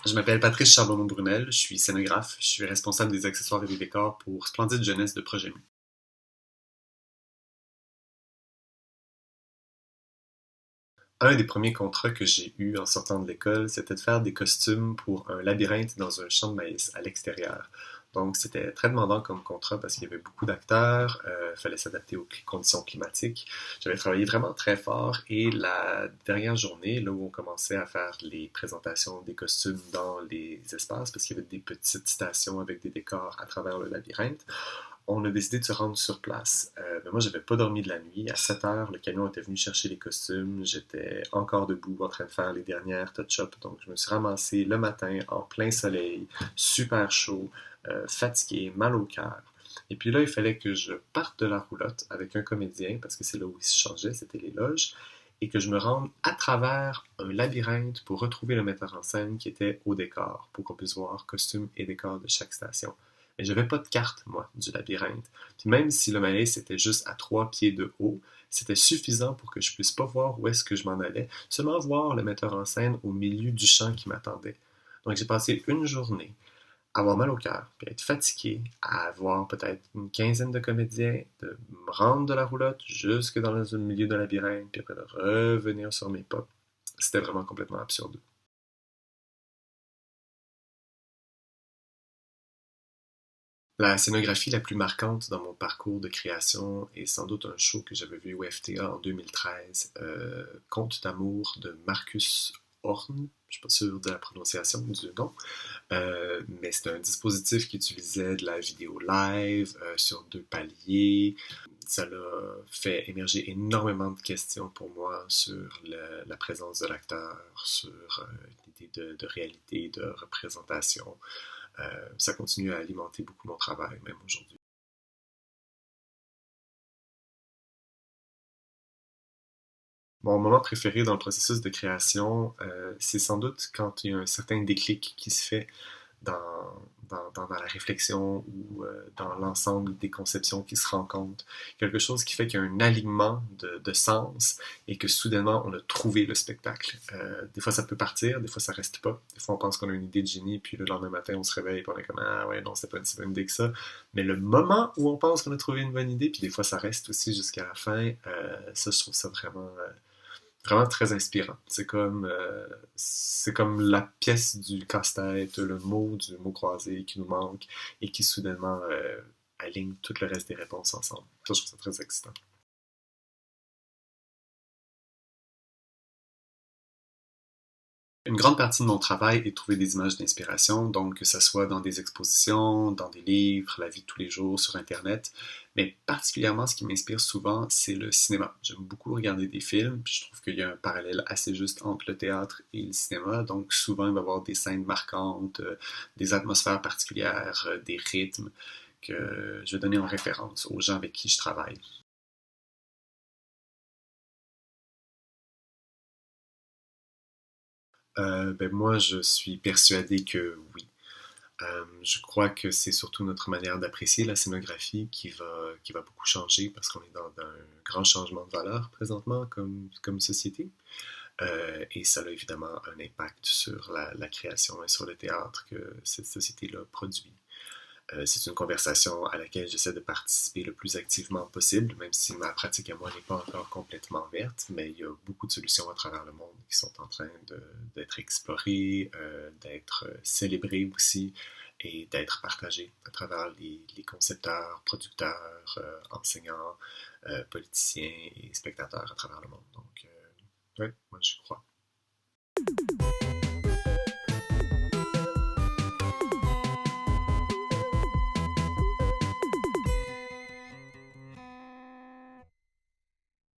Je m'appelle Patrice Charbonneau-Brunel, je suis scénographe, je suis responsable des accessoires et des décors pour Splendide Jeunesse de Projet M. Un des premiers contrats que j'ai eu en sortant de l'école, c'était de faire des costumes pour un labyrinthe dans un champ de maïs à l'extérieur. Donc c'était très demandant comme contrat parce qu'il y avait beaucoup d'acteurs, il fallait s'adapter aux conditions climatiques. J'avais travaillé vraiment très fort et la dernière journée, là où on commençait à faire les présentations des costumes dans les espaces, parce qu'il y avait des petites stations avec des décors à travers le labyrinthe, on a décidé de se rendre sur place. Mais moi, j'avais pas dormi de la nuit. À 7 heures, le camion était venu chercher les costumes. J'étais encore debout en train de faire les dernières touch-ups. Donc, je me suis ramassé le matin en plein soleil, super chaud, fatigué, mal au cœur. Et puis là, il fallait que je parte de la roulotte avec un comédien, parce que c'est là où il se changeait, c'était les loges, et que je me rende à travers un labyrinthe pour retrouver le metteur en scène qui était au décor, pour qu'on puisse voir costumes et décors de chaque station. Mais j'avais pas de carte, moi, du labyrinthe. Puis même si le maïs était juste à 3 pieds de haut, c'était suffisant pour que je puisse pas voir où est-ce que je m'en allais, seulement voir le metteur en scène au milieu du champ qui m'attendait. Donc j'ai passé une journée à avoir mal au cœur, puis à être fatigué, à avoir peut-être une quinzaine de comédiens, de me rendre de la roulotte jusque dans le milieu d'un labyrinthe, puis après de revenir sur mes pas. C'était vraiment complètement absurde. La scénographie la plus marquante dans mon parcours de création est sans doute un show que j'avais vu au FTA en 2013, Conte d'amour de Marcus Horn. Je suis pas sûr de la prononciation du nom, mais c'est un dispositif qui utilisait de la vidéo live sur 2 paliers. Ça a fait émerger énormément de questions pour moi sur la présence de l'acteur, sur l'idée de réalité, de représentation. Ça continue à alimenter beaucoup mon travail, même aujourd'hui. Mon moment préféré dans le processus de création, c'est sans doute quand il y a un certain déclic qui se fait dans, dans la réflexion ou dans l'ensemble des conceptions qui se rencontrent. Quelque chose qui fait qu'il y a un alignement de sens et que soudainement on a trouvé le spectacle. Des fois ça peut partir, des fois ça reste pas. Des fois on pense qu'on a une idée de génie, puis le lendemain matin on se réveille et on est comme ah ouais non, c'est pas une si bonne idée que ça. Mais le moment où on pense qu'on a trouvé une bonne idée, puis des fois ça reste aussi jusqu'à la fin, ça je trouve ça vraiment très inspirant. C'est comme la pièce du casse-tête, le mot du mot croisé qui nous manque et qui soudainement aligne tout le reste des réponses ensemble. Ça, je trouve ça très excitant. Une grande partie de mon travail est de trouver des images d'inspiration, donc que ce soit dans des expositions, dans des livres, la vie de tous les jours, sur Internet. Mais particulièrement, ce qui m'inspire souvent, c'est le cinéma. J'aime beaucoup regarder des films, puis je trouve qu'il y a un parallèle assez juste entre le théâtre et le cinéma. Donc souvent, il va y avoir des scènes marquantes, des atmosphères particulières, des rythmes que je vais donner en référence aux gens avec qui je travaille. Ben moi, je suis persuadé que oui. Je crois que c'est surtout notre manière d'apprécier la scénographie qui va beaucoup changer parce qu'on est dans un grand changement de valeur présentement comme société. Et ça a évidemment un impact sur la création et sur le théâtre que cette société-là produit. C'est une conversation à laquelle j'essaie de participer le plus activement possible, même si ma pratique à moi n'est pas encore complètement verte, mais il y a beaucoup de solutions à travers le monde qui sont en train d'être explorées, d'être célébrées aussi et d'être partagées à travers les concepteurs, producteurs, enseignants, politiciens et spectateurs à travers le monde. Donc, ouais, moi je crois.